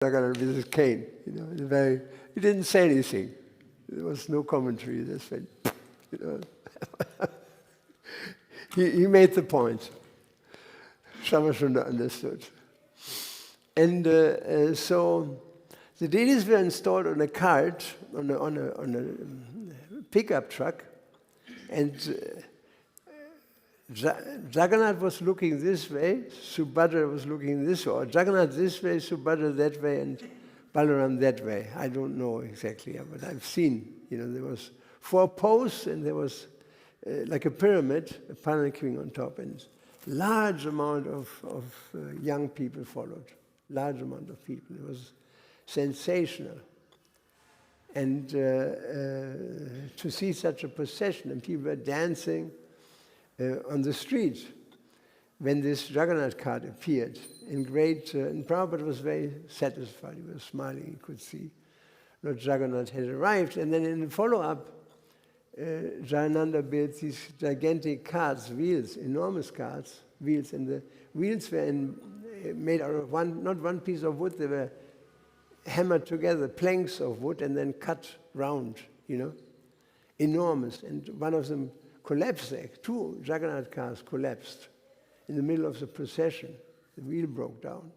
Jagannath with his cane. He didn't say anything. There was no commentary. He just went, he made the point. Shamashunda understood. And so the deities were installed on a cart, on a pickup truck, and Jagannath was looking this way, Subhadra was looking this way, or Jagannath this way, Subhadra that way, and Balaram that way. I don't know exactly, but I've seen, there was 4 posts, and there was like a pyramid, a palanquin on top, and large amount of young people followed, large amount of people. It was sensational. And to see such a procession, and people were dancing on the street when this Jagannath cart appeared in great, and Prabhupada was very satisfied. He was smiling. He could see Lord Jagannath had arrived. And then in the follow-up, Jayananda built these gigantic carts, wheels, enormous carts, wheels, and the wheels were made out of not one piece of wood. They were hammered together, planks of wood, and then cut round, enormous. And one of them collapsed. 2 Jagannath cars collapsed in the middle of the procession. The wheel broke down.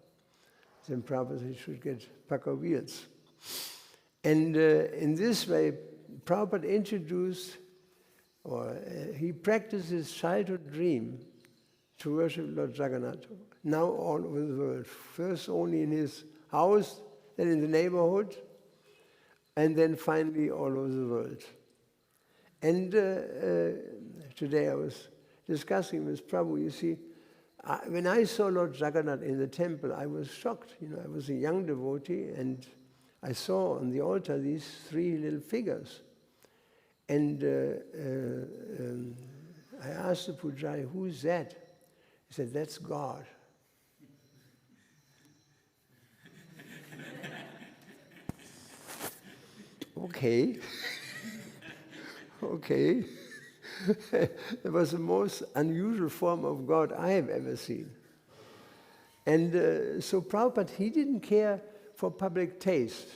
Then Prabhupada said he should get pucker wheels. And in this way, Prabhupada introduced, or he practiced his childhood dream to worship Lord Jagannath, now all over the world. First only in his house, then in the neighborhood, and then finally all over the world. And today I was discussing with Prabhu, you see, when I saw Lord Jagannath in the temple, I was shocked. I was a young devotee, and I saw on the altar these 3 little figures. And I asked the Pujari, who's that? He said, that's God. Okay. Okay. It was the most unusual form of God I have ever seen. And so Prabhupada, he didn't care for public taste.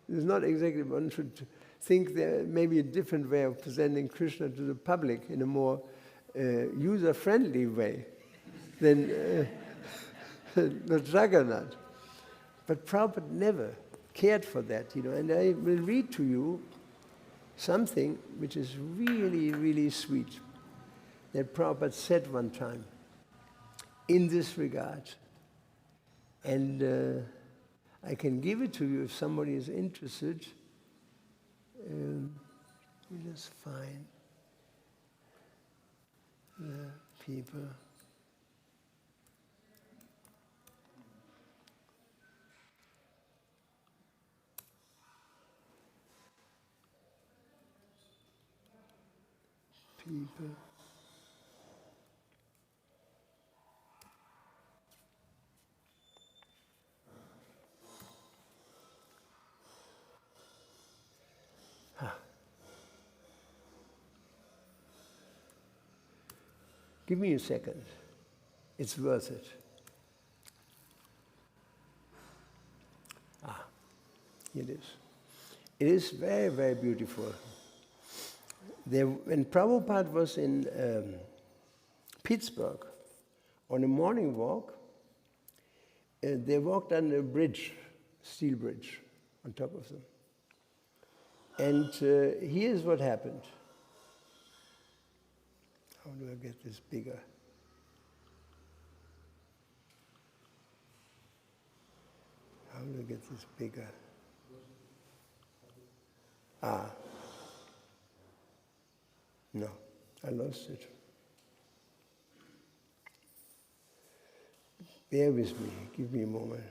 It's not exactly, one should think there may be a different way of presenting Krishna to the public in a more user-friendly way than the Jagannath. But Prabhupada never cared for that, and I will read to you something which is really, really sweet that Prabhupada said one time in this regard. And I can give it to you if somebody is interested. We just find the people. People. Give me a second. It's worth it. Here it is. It is very, very beautiful. When Prabhupada was in Pittsburgh on a morning walk, they walked on a bridge, steel bridge, on top of them. And here's what happened. How do I get this bigger? How do I get this bigger? No, I lost it. Bear with me, give me a moment.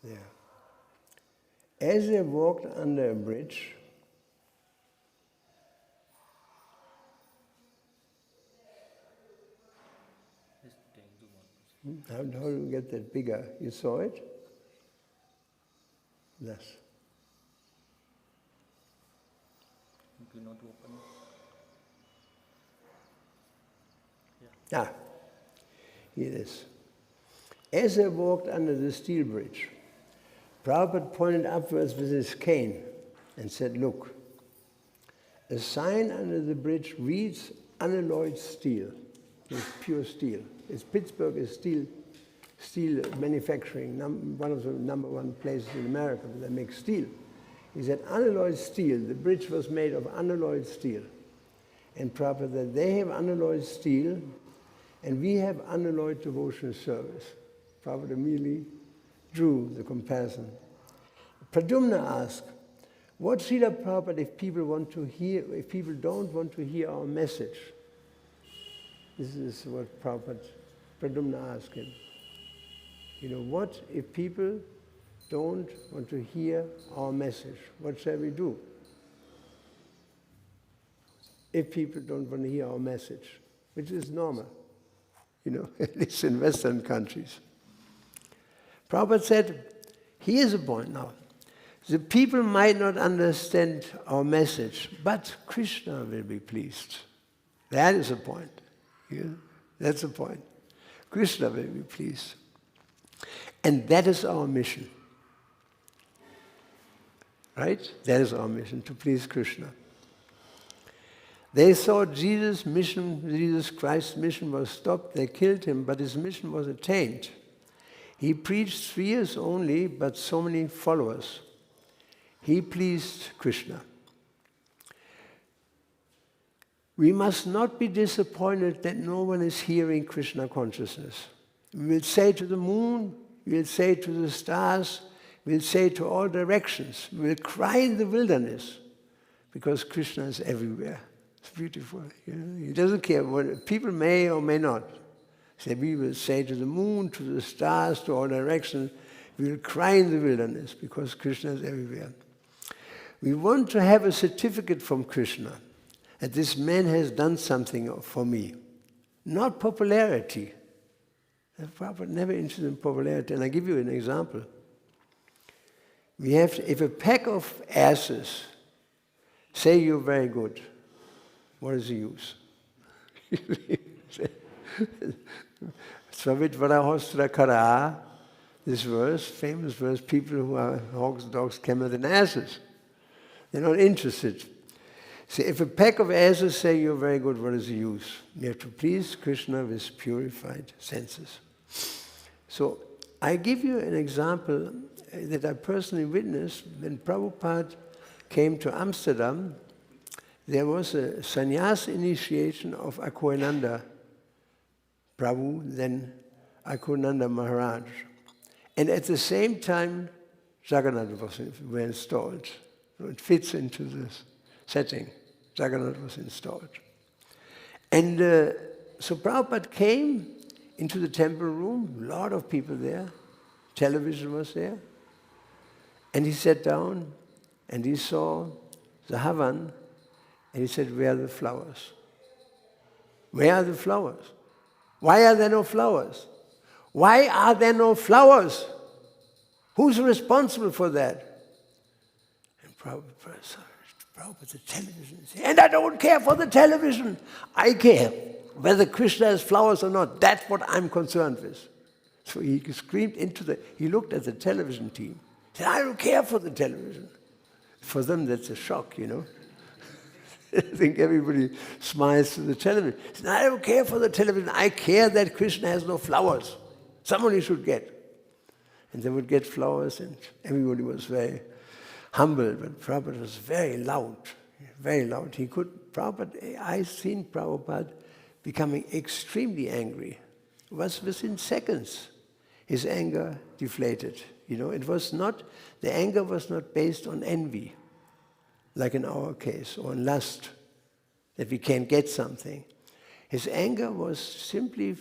There. As they walked under a bridge, how do you get that bigger? You saw it? Thus. Do not open. Here it is. As I walked under the steel bridge, Prabhupada pointed upwards with his cane and said, look, a sign under the bridge reads unalloyed steel. It's pure steel. It's Pittsburgh is steel manufacturing, one of the #1 places in America where they make steel. He said unalloyed steel. The bridge was made of unalloyed steel. And Prabhupada said they have unalloyed steel and we have unalloyed devotional service. Prabhupada immediately drew the comparison. Pradyumna asked, what Srila Prabhupada if people don't want to hear our message? This is what Pradyumna asked him. You know, what if people don't want to hear our message? What shall we do? If people don't want to hear our message, which is normal, you know, at least in Western countries. Prabhupada said, here's the point now. The people might not understand our message, but Krishna will be pleased. That is the point. Yeah? That's the point. Krishna will be pleased. And that is our mission. Right? That is our mission, to please Krishna. They thought Jesus' Christ's mission was stopped. They killed him, but his mission was attained. He preached 3 years only, but so many followers. He pleased Krishna. We must not be disappointed that no one is hearing Krishna consciousness. We will say to the moon, we will say to the stars, we will say to all directions. We will cry in the wilderness because Krishna is everywhere. It's beautiful. You know? He doesn't care what people may or may not. So we will say to the moon, to the stars, to all directions, we will cry in the wilderness because Krishna is everywhere. We want to have a certificate from Krishna that this man has done something for me. Not popularity. Prabhupada never interested in popularity. And I give you an example. We have if a pack of asses say you're very good, what is the use? Svavitvarahostra kara, this verse, famous verse, people who are hogs, dogs, camels, and asses. They're not interested. So if a pack of asses say you're very good, what is the use? You have to please Krishna with purified senses. So I give you an example that I personally witnessed when Prabhupada came to Amsterdam. There was a sannyas initiation of Akhoyananda Prabhu, then Akhoyananda Maharaj. And at the same time, Jagannath was installed. So it fits into this setting. Jagannath was installed. And so Prabhupada came into the temple room, a lot of people there, television was there, and he sat down and he saw the Havan, and he said, where are the flowers? Where are the flowers? Why are there no flowers? Why are there no flowers? Who's responsible for that? And Prabhupada, the television. And I don't care for the television. I care whether Krishna has flowers or not. That's what I'm concerned with. So he screamed he looked at the television team. He said, I don't care for the television. For them, that's a shock, you know. I think everybody smiles to the television. He said, I don't care for the television. I care that Krishna has no flowers. Somebody should get. And they would get flowers, and everybody was very humble, but Prabhupada was very loud, very loud. I've seen Prabhupada becoming extremely angry. It was within seconds. His anger deflated. You know, the anger was not based on envy, like in our case, or on lust, that we can't get something. His anger was simply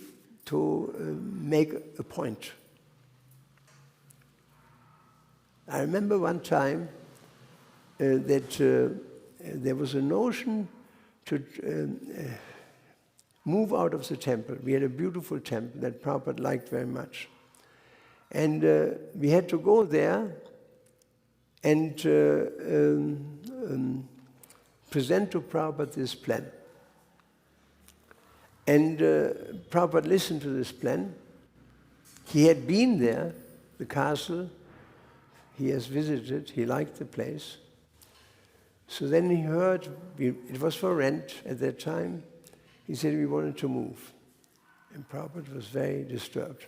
to make a point. I remember one time that there was a notion to move out of the temple. We had a beautiful temple that Prabhupada liked very much. And we had to go there and present to Prabhupada this plan. And Prabhupada listened to this plan. He had been there, the castle. He has visited. He liked the place. So then he heard, it was for rent at that time. He said we wanted to move. And Prabhupada was very disturbed.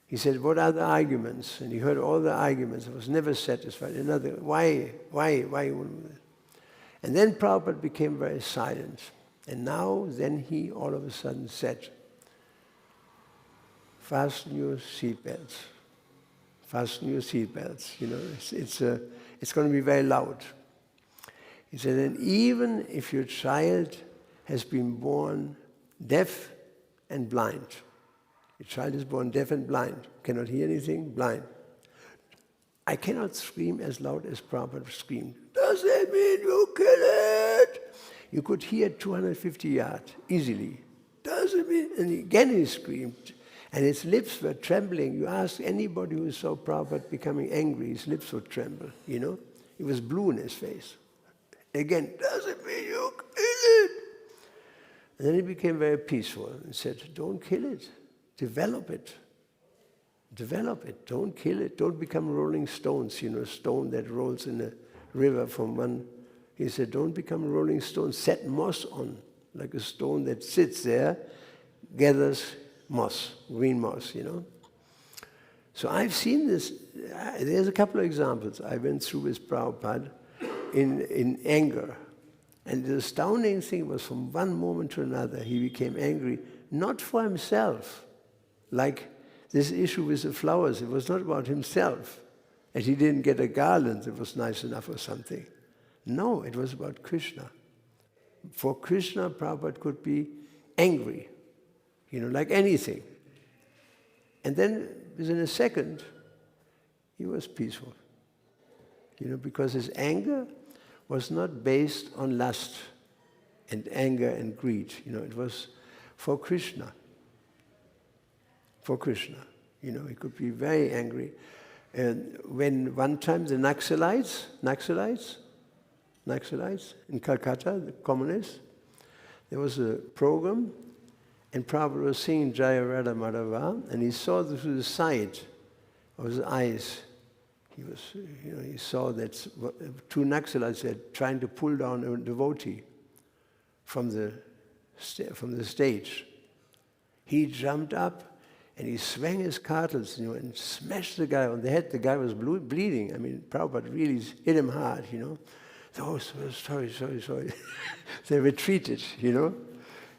He said, what are the arguments? And he heard all the arguments. I was never satisfied. Another, why you want to do that? And then Prabhupada became very silent. And now, then he all of a sudden said, fasten your seatbelts. Fasten your seatbelts. You know, it's going to be very loud. He said, and even if your child has been born deaf and blind, your child is born deaf and blind, cannot hear anything, blind. I cannot scream as loud as Prabhupada screamed. Does that mean you kill it? You could hear 250 yards easily. Does it mean? And again he screamed. And his lips were trembling. You ask anybody who saw Prabhupada becoming angry, his lips would tremble, you know? He was blue in his face. Again, does it mean you kill it? And then he became very peaceful and said, don't kill it. Develop it. Develop it. Don't kill it. Don't become rolling stones, you know, a stone that rolls in a river from one. He said, don't become a rolling stone. Set moss on, like a stone that sits there, gathers moss, green moss, you know. So I've seen this. There's a couple of examples I went through with Prabhupada in anger. And the astounding thing was from one moment to another, he became angry, not for himself, like this issue with the flowers. It was not about himself, and he didn't get a garland that was nice enough or something. No, it was about Krishna. For Krishna, Prabhupada could be angry, you know, like anything. And then within a second, he was peaceful, you know, because his anger was not based on lust and anger and greed. You know, it was for Krishna. For Krishna. You know, he could be very angry. And when one time the Naxalites in Calcutta, the communists, there was a program, and Prabhupada was singing Jaya Radha Madhava, and he saw through the side of his eyes. He was, you know, he saw that two Naxalites were trying to pull down a devotee from the stage. He jumped up and he swung his cartels, you know, and smashed the guy on the head. The guy was bleeding. I mean, Prabhupada really hit him hard, you know. Oh, sorry. They retreated, you know.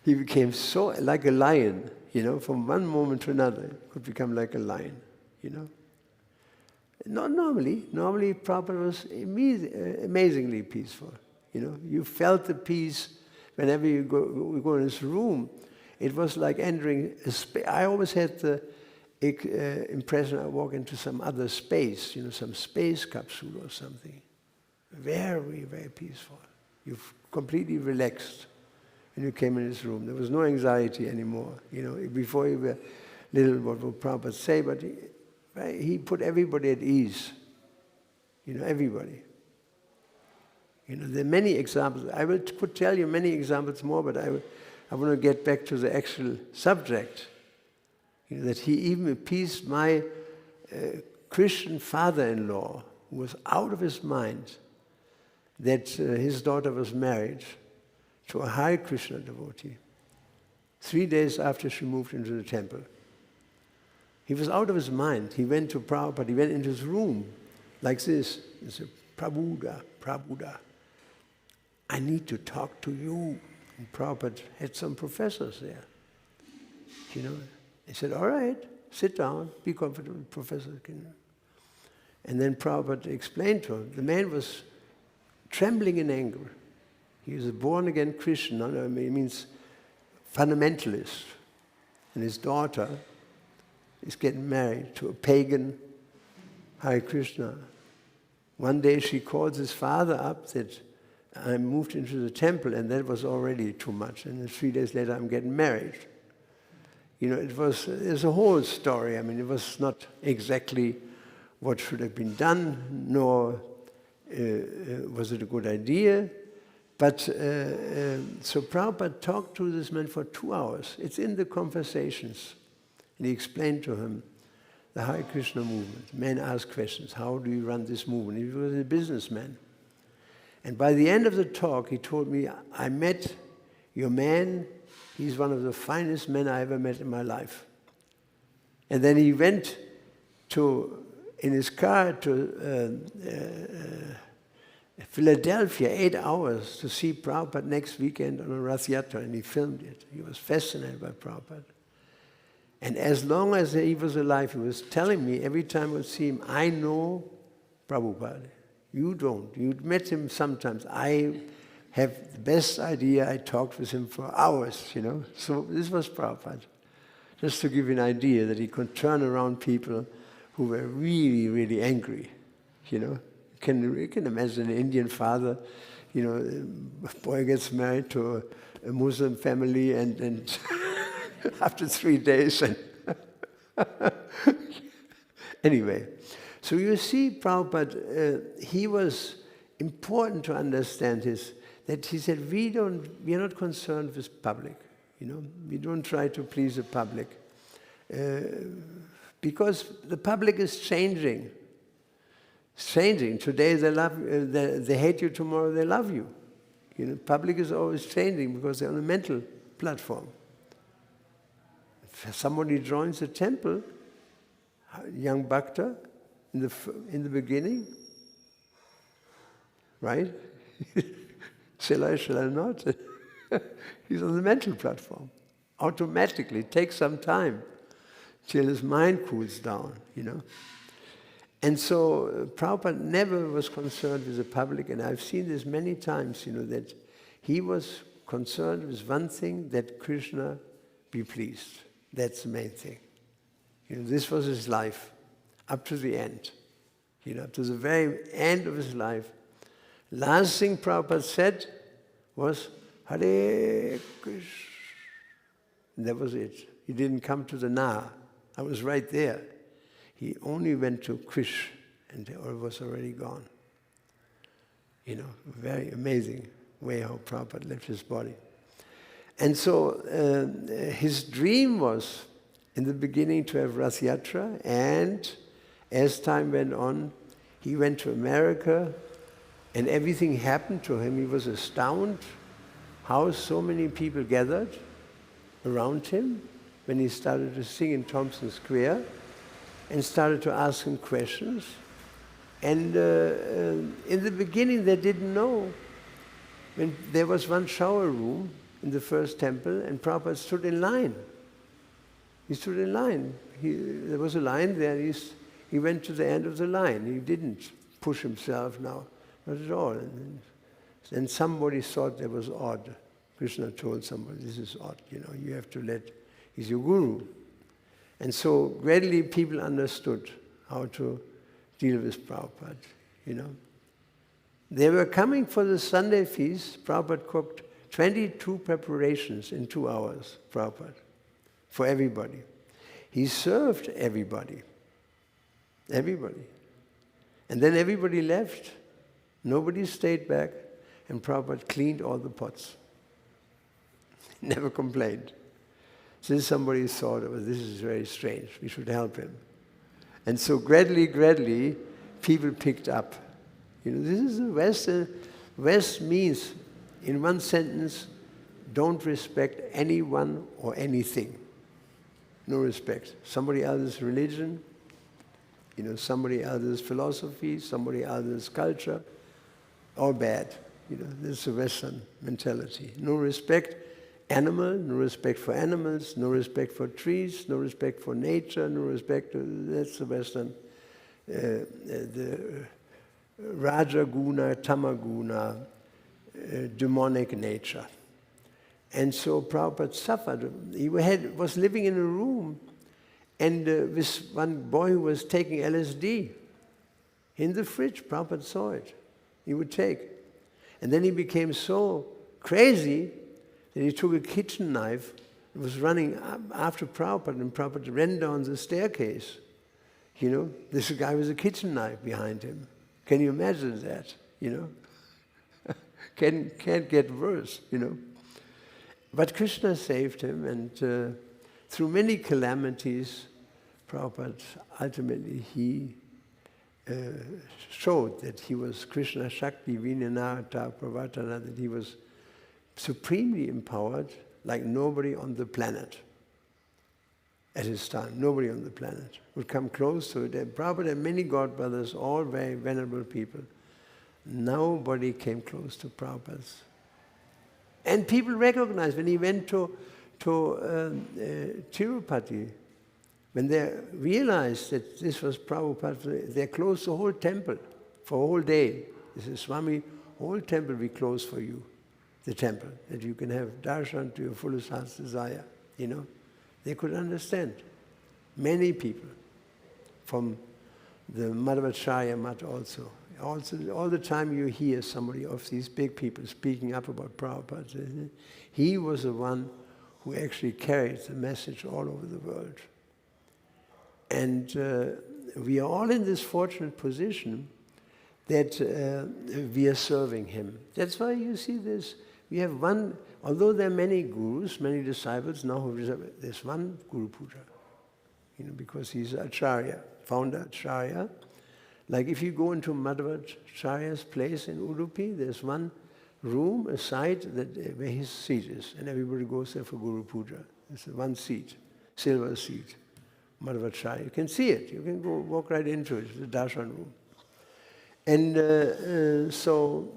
He became so like a lion, you know, from one moment to another. He could become like a lion, you know. Not normally. Normally, Prabhupada was amazingly peaceful. You know, you felt the peace whenever you go in this room. It was like entering a space. I always had the impression I walk into some other space, you know, some space capsule or something. Very, very peaceful. You've completely relaxed when you came in this room. There was no anxiety anymore. You know, before you were little, what would Prabhupada say, but he put everybody at ease. You know, everybody. You know, there are many examples. I could tell you many examples more, but I want to get back to the actual subject. You know, that he even appeased my Christian father-in-law, who was out of his mind, that his daughter was married to a Hare Krishna devotee 3 days after she moved into the temple. He was out of his mind. He went to Prabhupada, he went into his room like this. He said, Prabhupada, I need to talk to you. And Prabhupada had some professors there. You know, he said, all right, sit down, be comfortable, Professor. And then Prabhupada explained to him, the man was trembling in anger. He was a born-again Christian, it means fundamentalist. And his daughter is getting married to a pagan Hare Krishna. One day she calls his father up that I moved into the temple, and that was already too much. And then 3 days later, I'm getting married. You know, there's a whole story. I mean, it was not exactly what should have been done, nor was it a good idea. So Prabhupada talked to this man for 2 hours. It's in the conversations. And he explained to him the Hare Krishna movement. Men ask questions. How do you run this movement? He was a businessman. And by the end of the talk, he told me, I met your man. He's one of the finest men I ever met in my life. And then he went in his car to Philadelphia, 8 hours, to see Prabhupada next weekend on a Rath Yatra, and he filmed it. He was fascinated by Prabhupada. And as long as he was alive, he was telling me every time I would see him, I know Prabhupada. You don't. You met him sometimes. I have the best idea. I talked with him for hours, you know. So this was Prabhupada. Just to give you an idea that he could turn around people who were really, really angry, you know. You can imagine an Indian father, you know, a boy gets married to a Muslim family and after 3 days. And anyway, so you see Prabhupada, he was important to understand that he said, we are not concerned with public, you know. We don't try to please the public because the public is changing. It's changing. Today they hate you, tomorrow they love you. You know, public is always changing because they're on a mental platform. If somebody joins the temple, young bhakta, in the beginning, right? Shall I not? He's on the mental platform. Automatically, it takes some time till his mind cools down, you know. And so Prabhupada never was concerned with the public, and I've seen this many times, you know, that he was concerned with one thing, that Krishna be pleased. That's the main thing. You know, this was his life, up to the end. You know, up to the very end of his life. Last thing Prabhupada said was, Hare Krishna. And that was it. He didn't come to the Na. I was right there. He only went to Krish, and it was already gone. You know, very amazing way how Prabhupada left his body. And so his dream was, in the beginning, to have Rath Yatra, and as time went on, he went to America, and everything happened to him. He was astounded how so many people gathered around him when he started to sing in Thompson Square, and started to ask him questions. And in the beginning, they didn't know. When there was one shower room in the first temple, and Prabhupada stood in line. He stood in line. There was a line there. He went to the end of the line. He didn't push himself now, not at all. And somebody thought that was odd. Krishna told somebody, this is odd, you know, you have to he's your guru. And so gradually people understood how to deal with Prabhupada, you know. They were coming for the Sunday feast. Prabhupada cooked 22 preparations in 2 hours, Prabhupada, for everybody. He served everybody. Everybody. And then everybody left. Nobody stayed back. And Prabhupada cleaned all the pots. Never complained. Since somebody thought, oh, this is very strange, we should help him. And so gradually, people picked up. You know, this is the West. West means, in one sentence, don't respect anyone or anything. No respect. Somebody else's religion, you know, somebody else's philosophy, somebody else's culture, all bad. You know, this is the Western mentality. No respect. Animal, no respect for animals, no respect for trees, no respect for nature, no respect, that's the Western, the Rajaguna, Tamaguna, demonic nature. And so Prabhupada suffered. He was living in a room and with one boy who was taking LSD in the fridge. Prabhupada saw it. He would take. And then he became so crazy that he took a kitchen knife and was running after Prabhupada, and Prabhupada ran down the staircase. You know, this guy with a kitchen knife behind him. Can you imagine that, you know? Can't get worse, you know. But Krishna saved him, and through many calamities, Prabhupada ultimately he showed that he was Krishna Shakti Vinyanata Pravartana, that he was supremely empowered like nobody on the planet at his time. Nobody on the planet would come close to it. Prabhupada had many godbrothers, all very venerable people. Nobody came close to Prabhupada's. And people recognized when he went to Tirupati, when they realized that this was Prabhupada, they closed the whole temple for a whole day. They said, Swami, whole temple we close for you, the temple, that you can have darshan to your fullest heart's desire, you know. They could understand. Many people from the Madhvacharya Mat also. All the time you hear somebody of these big people speaking up about Prabhupada, he was the one who actually carried the message all over the world. And we are all in this fortunate position that we are serving him. That's why you see this. We have one, although there are many gurus, many disciples, now there's one Guru Puja, you know, because he's Acharya, founder Acharya. Like if you go into Madhvacharya's place in Udupi, there's one room, a site where his seat is, and everybody goes there for Guru Puja. It's one seat, silver seat, Madhvacharya. You can see it. You can go walk right into it. It's the darshan room. And so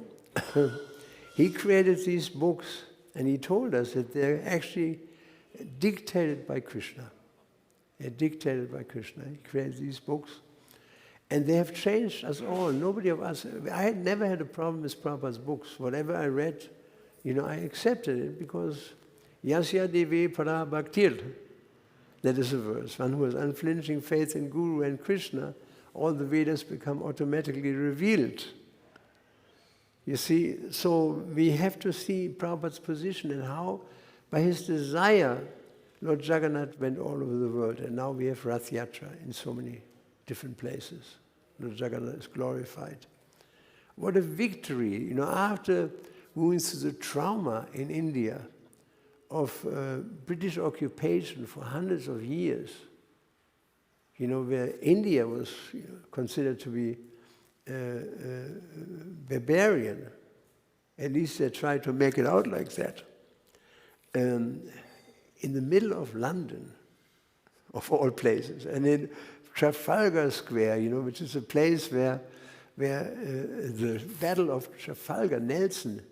he created these books, and he told us that they're actually dictated by Krishna. They're dictated by Krishna. He created these books. And they have changed us all. Nobody of us, I had never had a problem with Prabhupada's books. Whatever I read, you know, I accepted it because Yasya Devi Para Bhaktir, that is a verse. One who has unflinching faith in Guru and Krishna, all the Vedas become automatically revealed. You see, so we have to see Prabhupada's position and how, by his desire, Lord Jagannath went all over the world. And now we have Rath Yatra in so many different places. Lord Jagannath is glorified. What a victory, you know, after going through the trauma in India of British occupation for hundreds of years, you know, where India was considered to be barbarian. At least they tried to make it out like that. In the middle of London, of all places, and in Trafalgar Square, you know, which is a place where the Battle of Trafalgar, Nelson,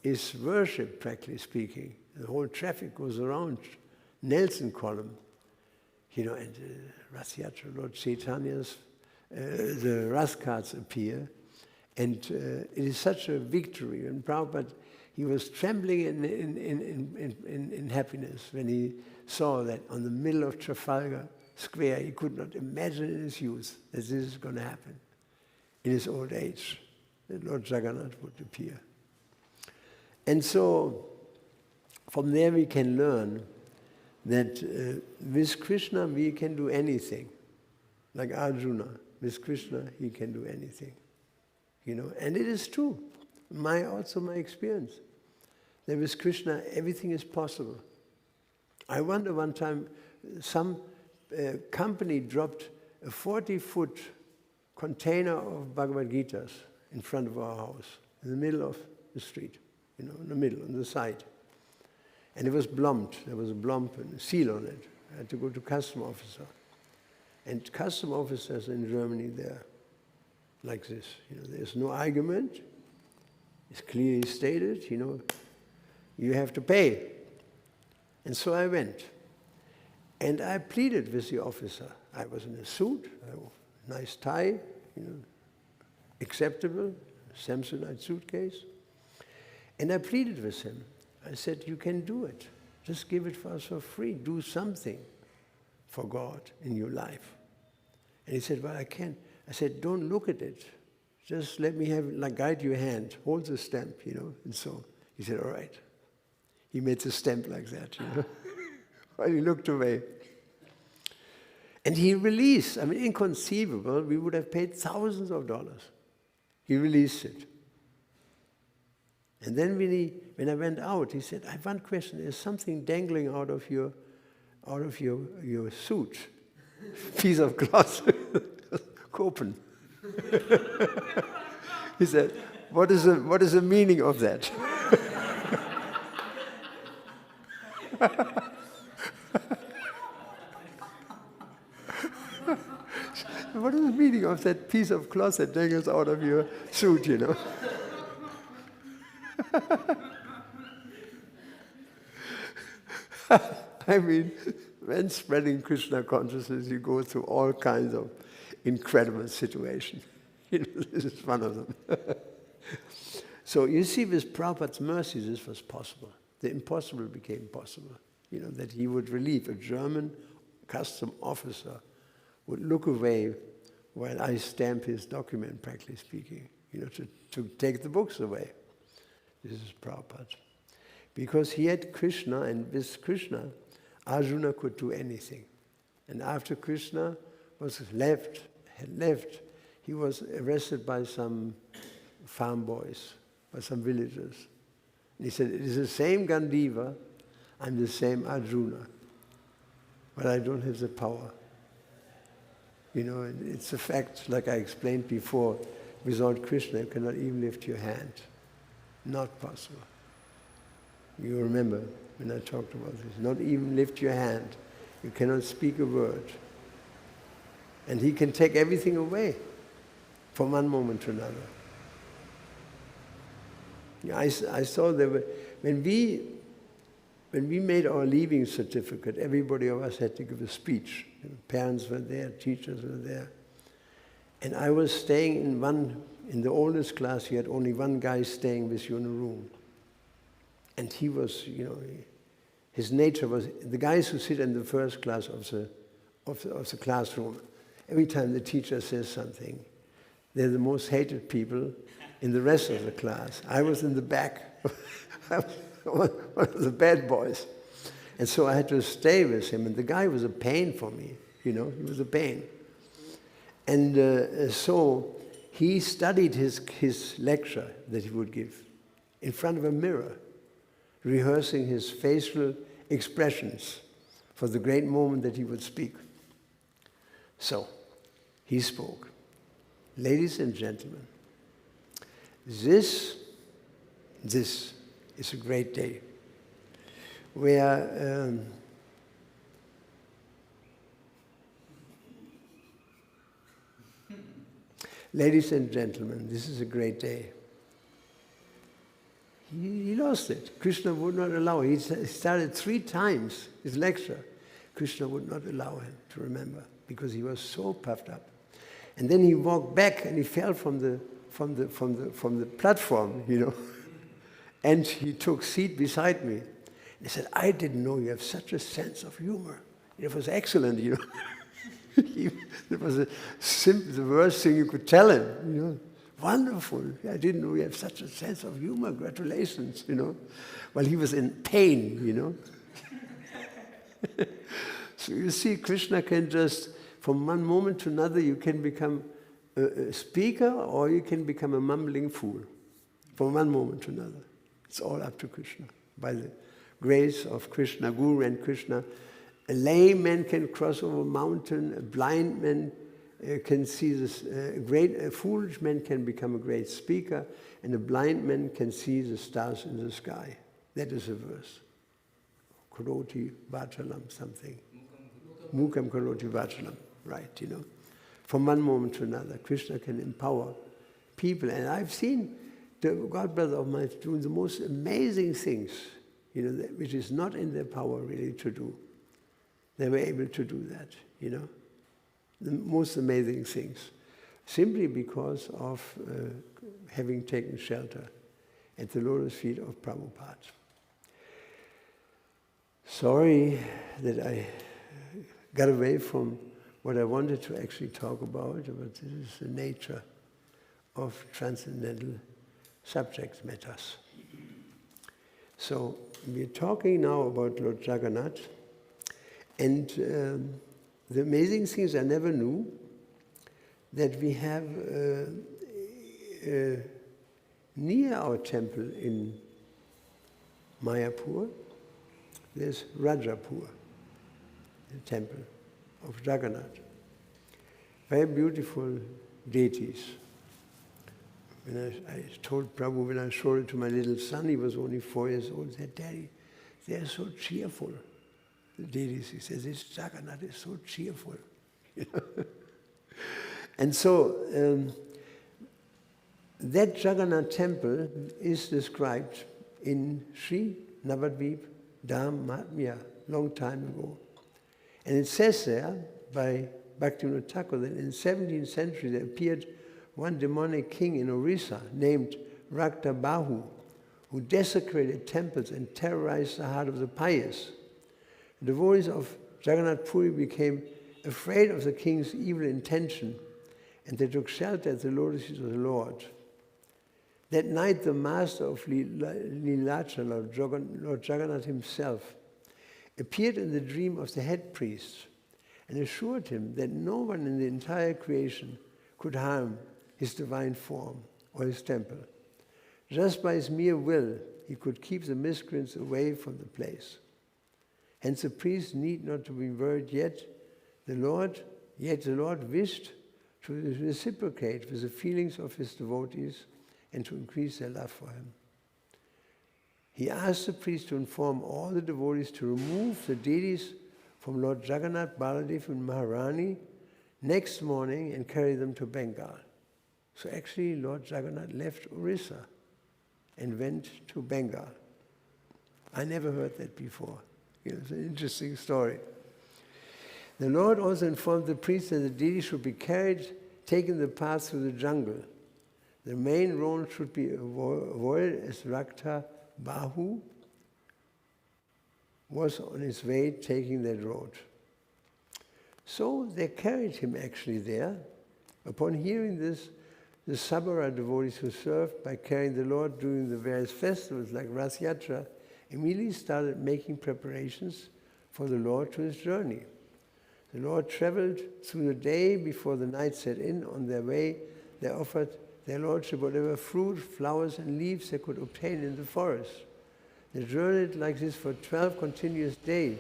is worshipped, practically speaking. The whole traffic goes around Nelson column, you know, and Rath Yatra, Lord Chaitanya's, the Rath carts appear, and it is such a victory. And Prabhupada, he was trembling in happiness when he saw that on the middle of Trafalgar Square, he could not imagine in his youth that this is going to happen. In his old age, that Lord Jagannath would appear. And so, from there we can learn that with Krishna we can do anything. Like Arjuna, with Krishna he can do anything. You know, and it is true. Also my experience, that with Krishna everything is possible. I wonder one time, some company dropped a 40-foot container of Bhagavad Gitas in front of our house, in the middle of the street, you know, in the middle, on the side. And it was blummed. There was a blump and a seal on it. I had to go to custom officer. And custom officers in Germany, they're like this. You know, there's no argument. It's clearly stated, you know, you have to pay. And so I went. And I pleaded with the officer. I was in a suit, a nice tie, you know, acceptable, Samsonite suitcase. And I pleaded with him. I said, you can do it. Just give it for us for free. Do something for God in your life. And he said, well, I can't. I said, don't look at it. Just let me have, like, guide your hand. Hold the stamp, you know. And so he said, all right. He made the stamp like that, you know. While he looked away. And he released, I mean, inconceivable, we would have paid thousands of dollars. He released it. And then when I went out, he said, I have one question, there's something dangling out of your suit. Piece of cloth. Kopen. He said, what is the meaning of that? What is the meaning of that piece of cloth that dangles out of your suit, you know? I mean, when spreading Krishna consciousness, you go through all kinds of incredible situations. You know, this is one of them. So you see, with Prabhupada's mercy, this was possible. The impossible became possible. You know, that he would relieve a German custom officer would look away while I stamp his document, practically speaking, you know, to take the books away. This is Prabhupada. Because he had Krishna, and with Krishna, Arjuna could do anything. And after Krishna had left, he was arrested by some farm boys, by some villagers. And he said, it is the same Gandiva, I'm the same Arjuna, but I don't have the power. You know, it's a fact, like I explained before, without Krishna you cannot even lift your hand. Not possible. You remember when I talked about this. Not even lift your hand. You cannot speak a word. And he can take everything away from one moment to another. Yeah, I saw there were, when we made our leaving certificate, everybody of us had to give a speech. You know, parents were there, teachers were there. And I was staying in the oldest class, you had only one guy staying with you in a room. And he was, you know, his nature was, the guys who sit in the first class of the classroom, every time the teacher says something, they're the most hated people in the rest of the class. I was in the back. I was one of the bad boys. And so I had to stay with him, and the guy was a pain for me, you know, he was a pain. And so he studied his lecture that he would give in front of a mirror, rehearsing his facial expressions for the great moment that he would speak. So, he spoke. Ladies and gentlemen, this is a great day where ladies and gentlemen, this is a great day. He lost it. Krishna would not allow it. He started 3 times his lecture. Krishna would not allow him to remember because he was so puffed up. And then he walked back and he fell from the platform, you know. And he took seat beside me. He said, I didn't know you have such a sense of humor. It was excellent, you know. It was the worst thing you could tell him, you know. Wonderful. I didn't know you have such a sense of humor. Congratulations, you know. Well, he was in pain, you know. So you see, Krishna can just, from one moment to another, you can become a speaker or you can become a mumbling fool. From one moment to another. It's all up to Krishna. By the grace of Krishna, Guru and Krishna, a lame man can cross over a mountain, a blind man can see this, a foolish man can become a great speaker, and a blind man can see the stars in the sky. That is a verse. Karoti Vachalam something. Mukam Karoti Vachalam. Right, you know. From one moment to another, Krishna can empower people. And I've seen the godbrother of mine doing the most amazing things, you know, which is not in their power really to do. They were able to do that, you know. The most amazing things, simply because of having taken shelter at the lotus feet of Prabhupada. Sorry that I got away from what I wanted to actually talk about, but this is the nature of transcendental subject matters. So we're talking now about Lord Jagannath, and the amazing things I never knew, that we have near our temple in Mayapur, there's Rajapur, the temple of Jagannath. Very beautiful deities. When I told Prabhu, when I showed it to my little son, he was only 4 years old, he said, "Daddy, they're so cheerful." The deities, he says, this Jagannath is so cheerful. And so, that Jagannath temple is described in Sri Navadvip Dham Mahatmya, long time ago. And it says there, by Bhaktivinoda Thakur, that in the 17th century there appeared one demonic king in Orissa named Rakta Bahu, who desecrated temples and terrorized the heart of the pious. The devotees of Jagannath Puri became afraid of the king's evil intention, and they took shelter at the lotus feet of the Lord. That night, the master of Leelacha, Lord Jagannath himself, appeared in the dream of the head priest and assured him that no one in the entire creation could harm his divine form or his temple. Just by his mere will, he could keep the miscreants away from the place. Hence the priest need not to be worried yet the Lord wished to reciprocate with the feelings of his devotees and to increase their love for him. He asked the priest to inform all the devotees to remove the deities from Lord Jagannath, Baladev and Maharani next morning and carry them to Bengal. So actually Lord Jagannath left Orissa and went to Bengal. I never heard that before. It's an interesting story. The Lord also informed the priest that the deities should be carried, taking the path through the jungle. The main road should be avoided as Rakta Bahu was on his way taking that road. So they carried him actually there. Upon hearing this, the Sabara devotees who served by carrying the Lord during the various festivals like Rath Yatra immediately started making preparations for the Lord to his journey. The Lord traveled through the day before the night set in. On their way, they offered their Lordship whatever fruit, flowers, and leaves they could obtain in the forest. They journeyed like this for 12 continuous days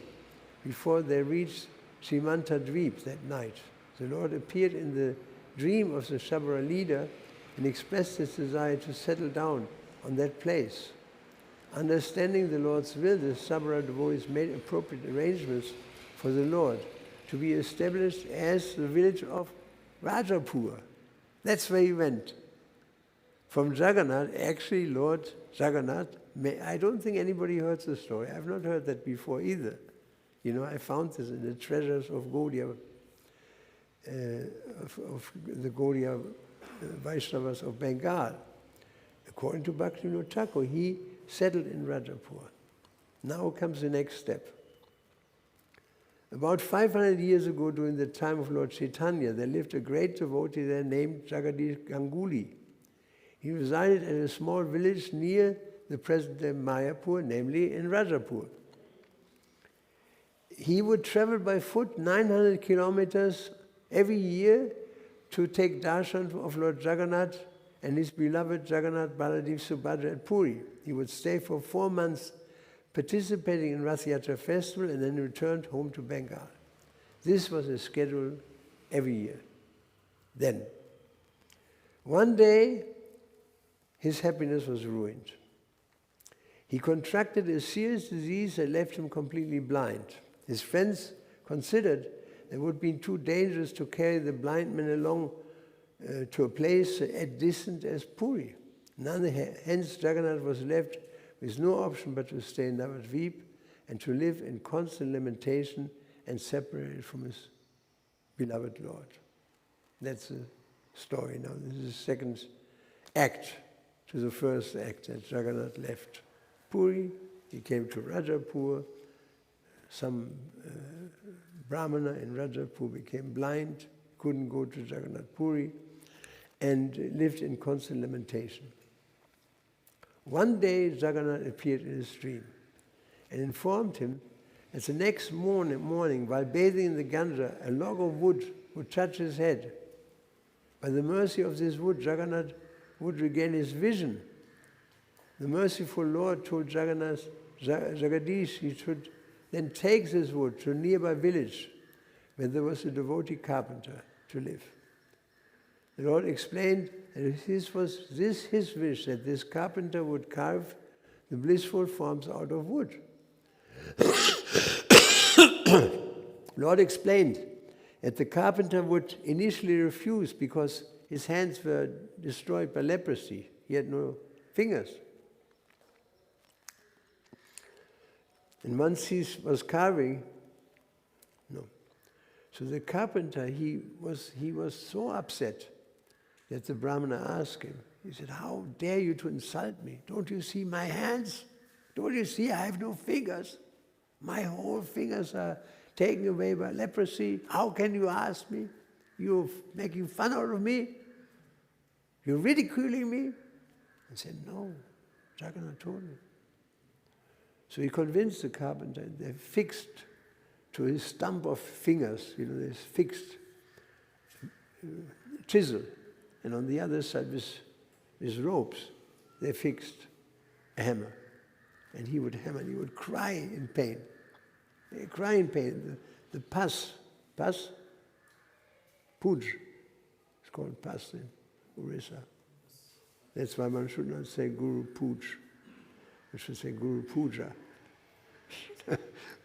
before they reached Srimanta Dweep that night. The Lord appeared in the dream of the Sabara leader and expressed his desire to settle down on that place. Understanding the Lord's will, the Sabara devotees made appropriate arrangements for the Lord to be established as the village of Rajapur. That's where he went. From Jagannath, actually Lord Jagannath, I don't think anybody heard the story. I've not heard that before either. You know, I found this in the treasures of Gaudiya, of the Gaudiya Vaishnavas of Bengal. According to Bhaktivinoda Thakur, he settled in Rajapur. Now comes the next step. About 500 years ago, during the time of Lord Chaitanya, there lived a great devotee there named Jagadish Ganguly. He resided at a small village near the present-day Mayapur, namely in Rajapur. He would travel by foot 900 kilometers every year to take darshan of Lord Jagannath and his beloved Jagannath, Baladev, Subhadra at Puri. He would stay for 4 months participating in Rath Yatra festival and then returned home to Bengal. This was his schedule every year. Then, one day, his happiness was ruined. He contracted a serious disease that left him completely blind. His friends considered it would be too dangerous to carry the blind man along to a place as distant as Puri. Hence, Jagannath was left with no option but to stay in Navadvip and to live in constant lamentation and separated from his beloved Lord. That's the story now. This is the second act to the first act that Jagannath left Puri. He came to Rajapur. Some Brahmana in Rajapur became blind, couldn't go to Jagannath Puri, and lived in constant lamentation. One day, Jagannath appeared in his dream and informed him that the next morning, while bathing in the Ganga, a log of wood would touch his head. By the mercy of this wood, Jagannath would regain his vision The merciful Lord told Jagadish he should then take this wood to a nearby village where there was a devotee carpenter to live. The Lord explained that his wish, that this carpenter would carve the blissful forms out of wood. Lord explained that the carpenter would initially refuse because his hands were destroyed by leprosy. He had no fingers. And once he was carving, no. So the carpenter, he was so upset that the Brahmana asked him, he said, "How dare you to insult me? Don't you see my hands? Don't you see I have no fingers? My whole fingers are taken away by leprosy. How can you ask me? You're making fun out of me? You're ridiculing me?" I said, "No, Jagannath told me." So he convinced the carpenter, they fixed to his stump of fingers, this fixed chisel. And on the other side, with ropes, they fixed a hammer. And he would hammer, and he would cry in pain. He'd cry in pain. The pus, puj, it's called pus in Orissa. That's why one should not say Guru Puj. We should say Guru Puja.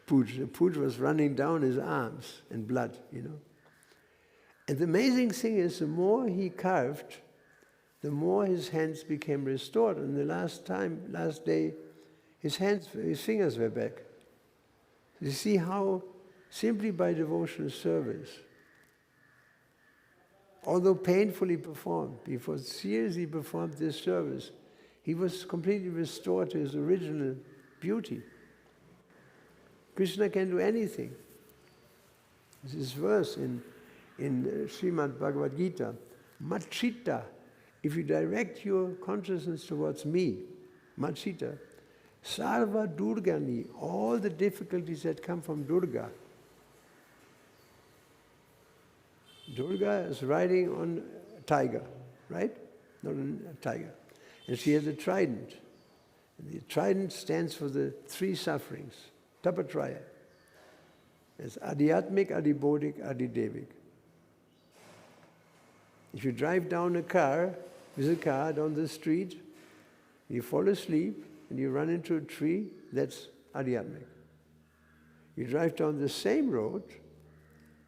Puj. The puj was running down his arms in blood, And the amazing thing is, the more he carved, the more his hands became restored. And the last day, his fingers were back. You see how simply by devotional service, although painfully performed, before seriously performed this service, he was completely restored to his original beauty. Krishna can do anything. This is verse in Srimad Bhagavad Gita, Machita, if you direct your consciousness towards me, Machita, Sarva Durgani, all the difficulties that come from Durga. Durga is riding on a tiger, right? Not on a tiger. And she has a trident. And the trident stands for the three sufferings, Tapatraya. It's Adhyatmik, Adhibodhik, Adhidevik. If you drive down with a car down the street, you fall asleep and you run into a tree, that's Adhyatmik. You drive down the same road,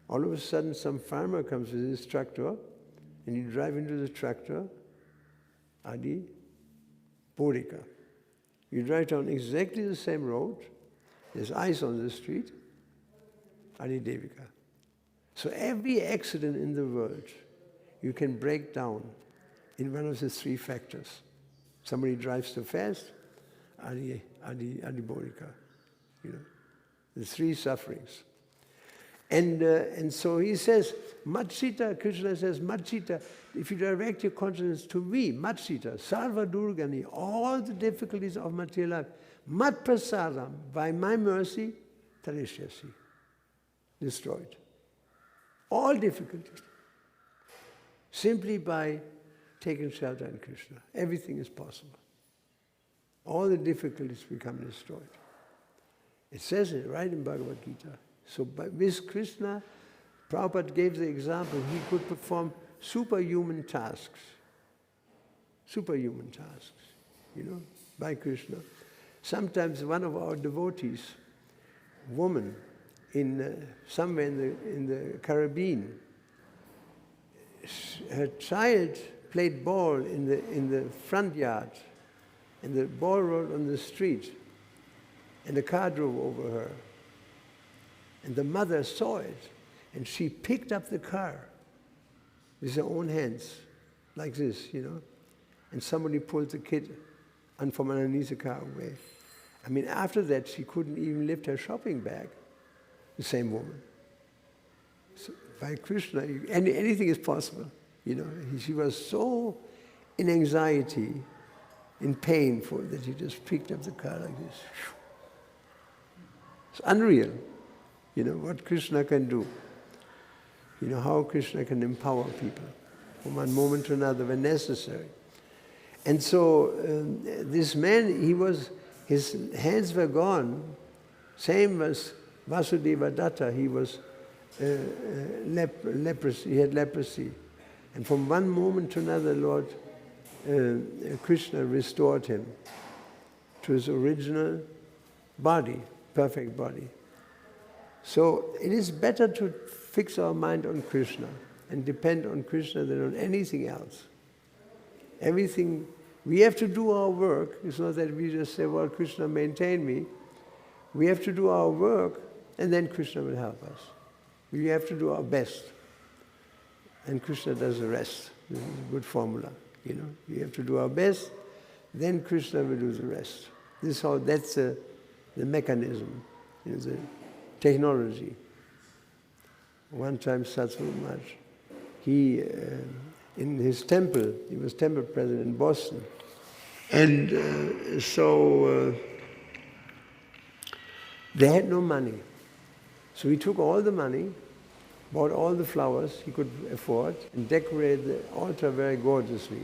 all of a sudden some farmer comes with his tractor and you drive into the tractor, Adhibodhika. You drive down exactly the same road, there's ice on the street, Adhidevika. So every accident in the world you can break down in one of the three factors. Somebody drives too fast, Adhibodhika, the three sufferings. And so he says, Machita, Krishna says, Machita, if you direct your consciousness to me, Machita, Sarva Durgani, all the difficulties of material life, Mat Prasadam, by my mercy, Tarishyasi, destroyed. All difficulties. Simply by taking shelter in Krishna. Everything is possible. All the difficulties become destroyed. It says it right in Bhagavad Gita. So with Krishna, Prabhupada gave the example, he could perform superhuman tasks. Superhuman tasks, by Krishna. Sometimes one of our devotees, woman, somewhere in the Caribbean, her child played ball in the front yard, and the ball rolled on the street, and the car drove over her. And the mother saw it, and she picked up the car with her own hands, like this, and somebody pulled the kid from underneath the car away. After that, she couldn't even lift her shopping bag, the same woman. So by Krishna, anything is possible. She was so in anxiety, in pain that he just picked up the car like this. It's unreal, what Krishna can do. How Krishna can empower people from one moment to another when necessary. And so this man, his hands were gone. Same as Vasudeva Datta, he was leprosy. He had leprosy. And from one moment to another, Lord Krishna restored him to his original body, perfect body. So it is better to fix our mind on Krishna and depend on Krishna than on anything else. Everything, we have to do our work. It's not that we just say, well, Krishna maintain me. We have to do our work, and then Krishna will help us. We have to do our best, and Krishna does the rest. This is a good formula, you know. We have to do our best, then Krishna will do the rest. That's the mechanism, you know, the technology. One time Satsuma Maharaj, he, in his temple, he was temple president in Boston, and so they had no money. So he took all the money, bought all the flowers he could afford, and decorated the altar very gorgeously,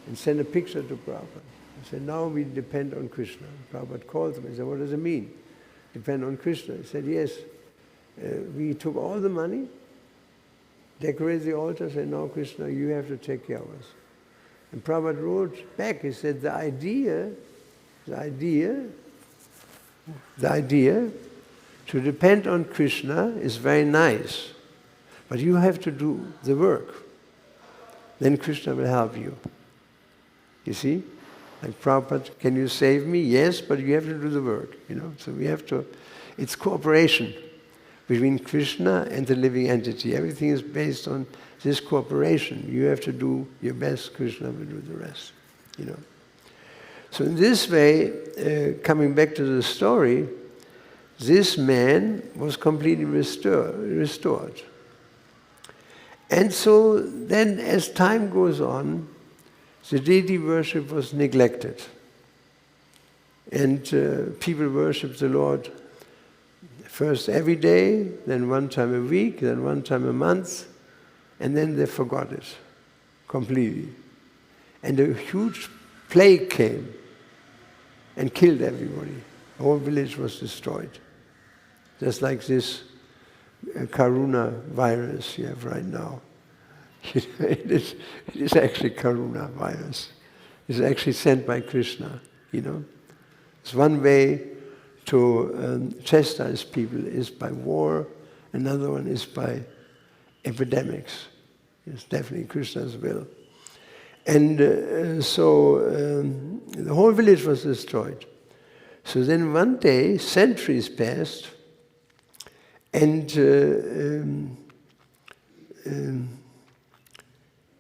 and sent a picture to Prabhupada. He said, now we depend on Krishna. Prabhupada called him and said, what does it mean? Depend on Krishna. He said, yes, we took all the money, decorated the altar, said, now Krishna, you have to take care of us. And Prabhupada wrote back, he said, the idea to depend on Krishna is very nice, but you have to do the work. Then Krishna will help you. You see? Like Prabhupada, can you save me? Yes, but you have to do the work, you know. So we have to, it's cooperation between Krishna and the living entity. Everything is based on this cooperation. You have to do your best, Krishna will do the rest, you know. So in this way, coming back to the story, this man was completely restored. And so then as time goes on, the deity worship was neglected. And people worshiped the Lord first every day, then one time a week, then one time a month, and then they forgot it completely. And a huge plague came and killed everybody. The whole village was destroyed. Just like this Karuna virus you have right now. It is actually Karuna virus. It's actually sent by Krishna, you know. It's one way to chastise people is by war, another one is by epidemics. It's definitely Krishna's will. And so the whole village was destroyed. So then one day, centuries passed, and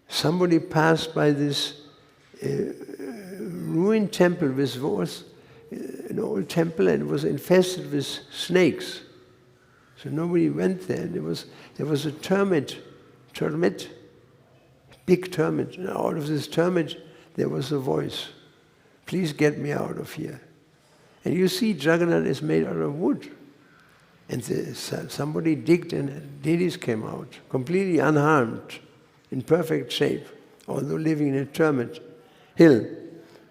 somebody passed by this ruined temple, which was an old temple, and it was infested with snakes. So nobody went there. There was a termit, big termit. And out of this termit, there was a voice. Please get me out of here. And you see, Jagannath is made out of wood. And somebody digged and deities came out, completely unharmed, in perfect shape, although living in a termit hill,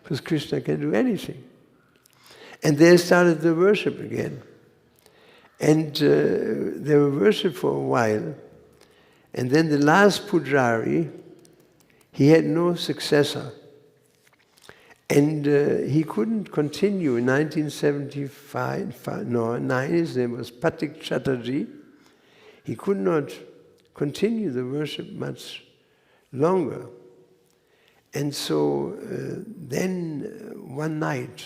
because Krishna can do anything. And they started the worship again. And they were worshipped for a while. And then the last pujari, he had no successor. And he couldn't continue. In 1979, his name was Patik Chatterjee. He could not continue the worship much longer. And so then one night,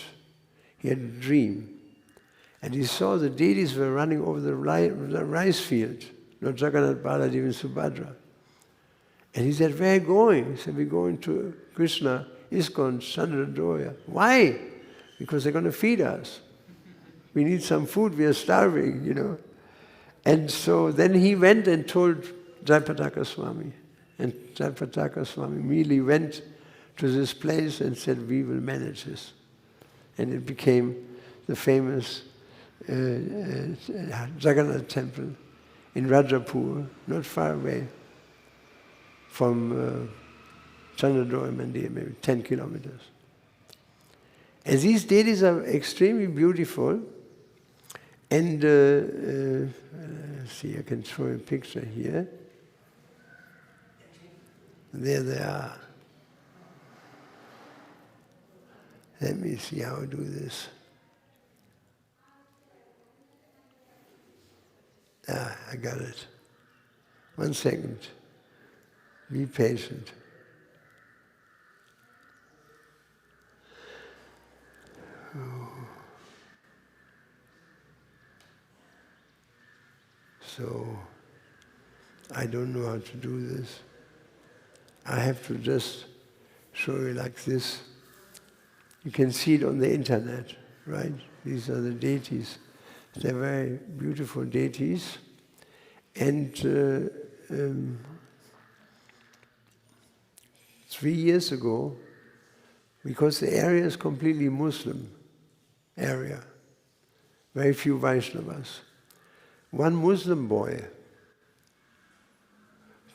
he had a dream. And he saw the deities were running over the rice field, Lord Jagannath, Baladev, and Subhadra. And he said, where are you going? He said, we're going to Krishna, ISKCON South. Why? Because they're going to feed us. We need some food, we are starving, you know. And so then he went and told Jayapataka Swami. And Jayapataka Swami immediately went to this place and said, we will manage this. And it became the famous Jagannath temple in Rajapur, not far away from Chandradora Mandir, maybe 10 kilometers. And these deities are extremely beautiful. And let's see, I can show you a picture here. There they are. Let me see how I do this. Ah, I got it. 1 second. Be patient. So, I don't know how to do this. I have to just show you like this. You can see it on the internet, right? These are the deities. They're very beautiful deities. And 3 years ago, because the area is completely Muslim area, very few Vaishnavas, one Muslim boy,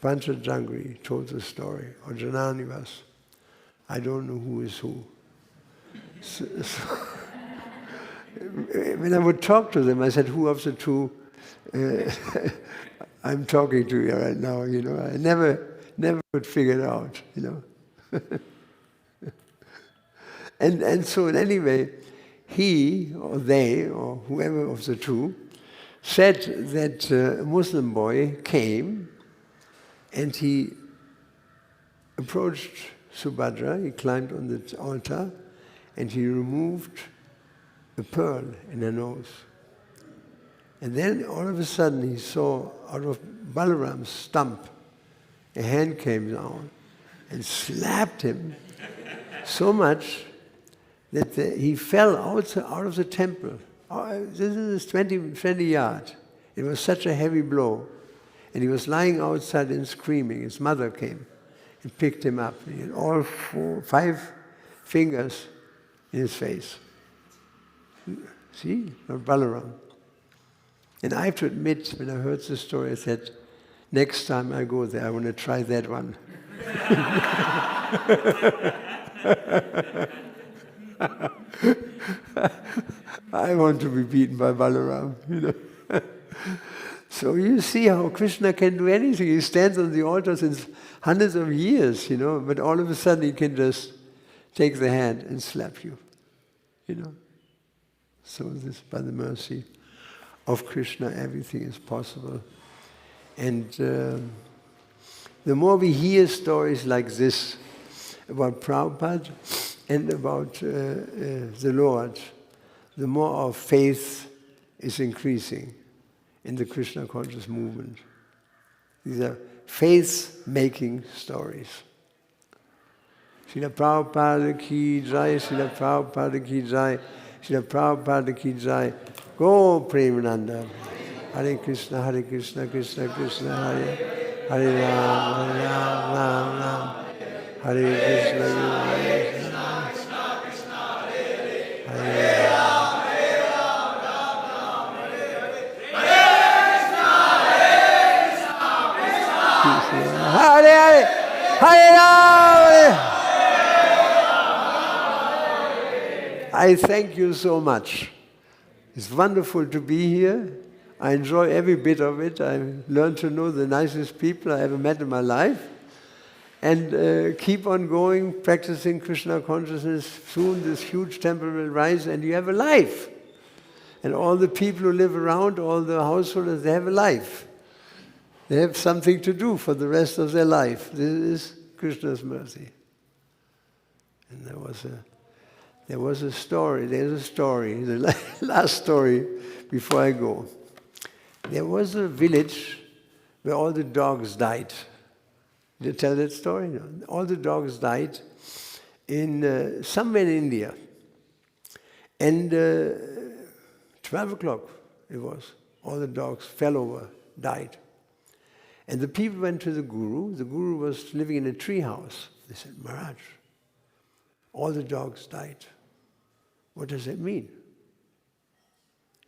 Pancha Jangri, told the story, or Jananivas. I don't know who is who. So, when I would talk to them, I said, who of the two I'm talking to you right now, you know. I never could figure it out, you know. and so anyway, he or they or whoever of the two said that a Muslim boy came and he approached Subhadra, he climbed on the altar and he removed a pearl in her nose. And then all of a sudden he saw out of Balaram's stump, a hand came down and slapped him so much that he fell out of the temple. This is 20 yards. It was such a heavy blow. And he was lying outside and screaming. His mother came and picked him up. He had all 5 fingers in his face. See? Lord Balaram. And I have to admit, when I heard the story, I said, next time I go there, I want to try that one. I want to be beaten by Balaram, you know. So you see how Krishna can do anything. He stands on the altar since hundreds of years, you know, but all of a sudden he can just take the hand and slap you, you know. So this, by the mercy of Krishna, everything is possible. And the more we hear stories like this about Prabhupada and about the Lord, the more our faith is increasing in the Krishna conscious movement. These are faith-making stories. Srila Prabhupada ki jai, Srila Prabhupada ki jai, Srila Prabhupada ki jai. Go Premananda. Hare Krishna, Krishna Krishna, Hare Hare Ram, Ram Ram. Hare Krishna, Hare Krishna, Hare Hare Hare Ram. I thank you so much. It's wonderful to be here. I enjoy every bit of it. I've learned to know the nicest people I ever met in my life. And keep on going, practicing Krishna consciousness. Soon this huge temple will rise and you have a life. And all the people who live around, all the householders, they have a life. They have something to do for the rest of their life. This is Krishna's mercy. And there was a story, the last story before I go. There was a village where all the dogs died. Did I tell that story? No. All the dogs died in somewhere in India. And 12 o'clock it was. All the dogs fell over, died. And the people went to the Guru. The Guru was living in a tree house. They said, Maharaj, all the dogs died. What does that mean?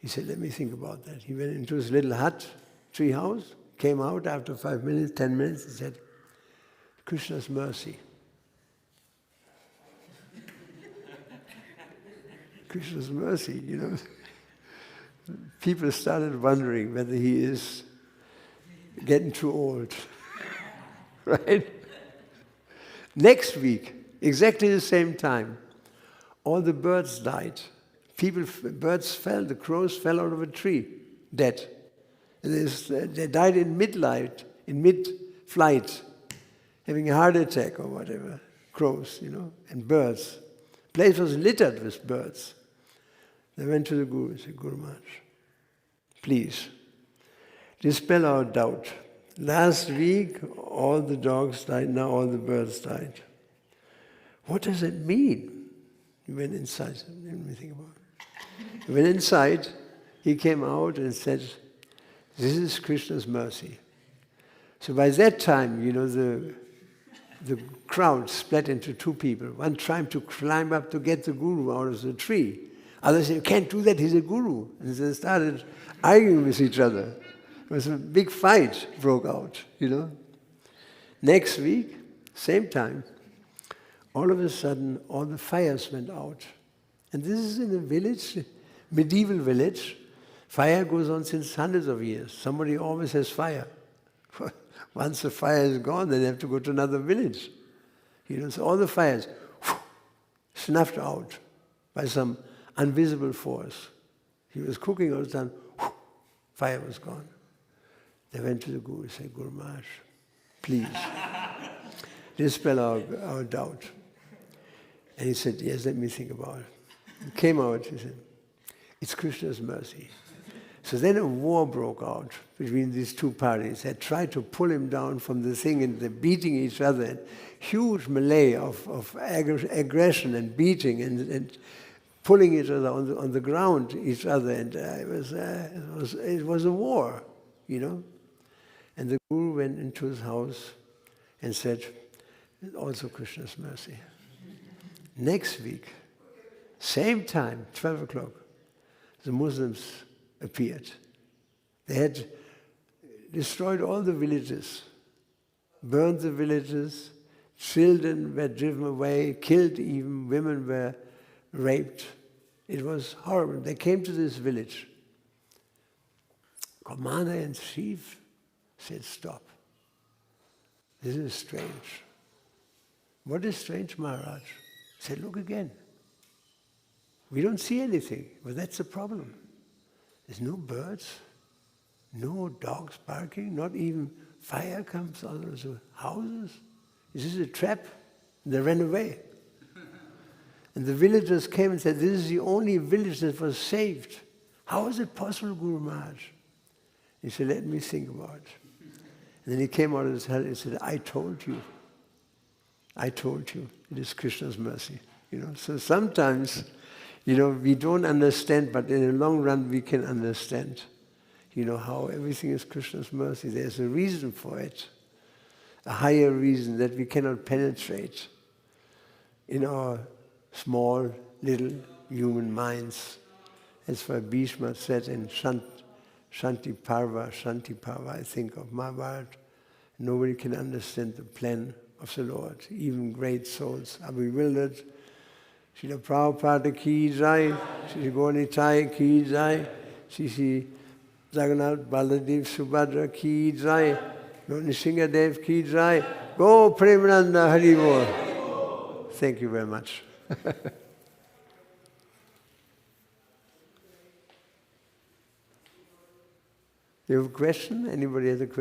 He said, let me think about that. He went into his little hut, tree house, came out after 5 minutes, 10 minutes, and said, Krishna's mercy. Krishna's mercy, you know. People started wondering whether he is getting too old, right? Next week, exactly the same time, all the birds died. Birds fell, the crows fell out of a tree, dead. And they died in mid-flight, having a heart attack or whatever. Crows, you know, and birds. The place was littered with birds. They went to the Guru and said, Guru Maharaj, please, dispel our doubt. Last week, all the dogs died, now all the birds died. What does it mean? He went inside. Let me think about it. He went inside, he came out and said, this is Krishna's mercy. So by that time, you know, the crowd split into two people. One trying to climb up to get the Guru out of the tree. Others said, you can't do that, he's a Guru. And they started arguing with each other. It was a big fight broke out, you know. Next week, same time, all of a sudden, all the fires went out. And this is in a village, medieval village. Fire goes on since hundreds of years. Somebody always has fire. Once the fire is gone, then they have to go to another village. You know, so all the fires snuffed out by some invisible force. He was cooking all the time, fire was gone. They went to the Guru and said, Guru Maharaj, please, dispel our doubt. And he said, yes, let me think about it. He came out, he said, it's Krishna's mercy. So then a war broke out between these two parties. They tried to pull him down from the thing and they're beating each other. And huge melee of aggression and beating and pulling each other on the ground, each other. And it was a war, you know. And the Guru went into his house and said, also Krishna's mercy. Next week, same time, 12 o'clock, the Muslims appeared. They had destroyed all the villages, burned the villages, children were driven away, killed even, women were raped. It was horrible. They came to this village. Commander-in-Chief said, stop. This is strange. What is strange, Maharaj? He said, look again. We don't see anything, but that's the problem. There's no birds, no dogs barking, not even fire comes out of the houses. This is a trap. And they ran away. And the villagers came and said, this is the only village that was saved. How is it possible, Guru Maharaj? He said, let me think about it. And then he came out of his hell and said, I told you. I told you. It is Krishna's mercy. You know, so sometimes, you know, we don't understand, but in the long run we can understand, you know, how everything is Krishna's mercy. There's a reason for it, a higher reason that we cannot penetrate in our small, little human minds. As for Bhishma said in Shanti Parva, I think, of Mahabharata, nobody can understand the plan of the Lord. Even great souls are bewildered. Srila Prabhupada ki jai, Sri Gauranitai ki jai, Sri Jagannath Baladev Subhadra ki jai, Lord Nrsingadev ki jai, Go Premananda Hari Bol. Thank you very much. You have a question? Anybody has a question?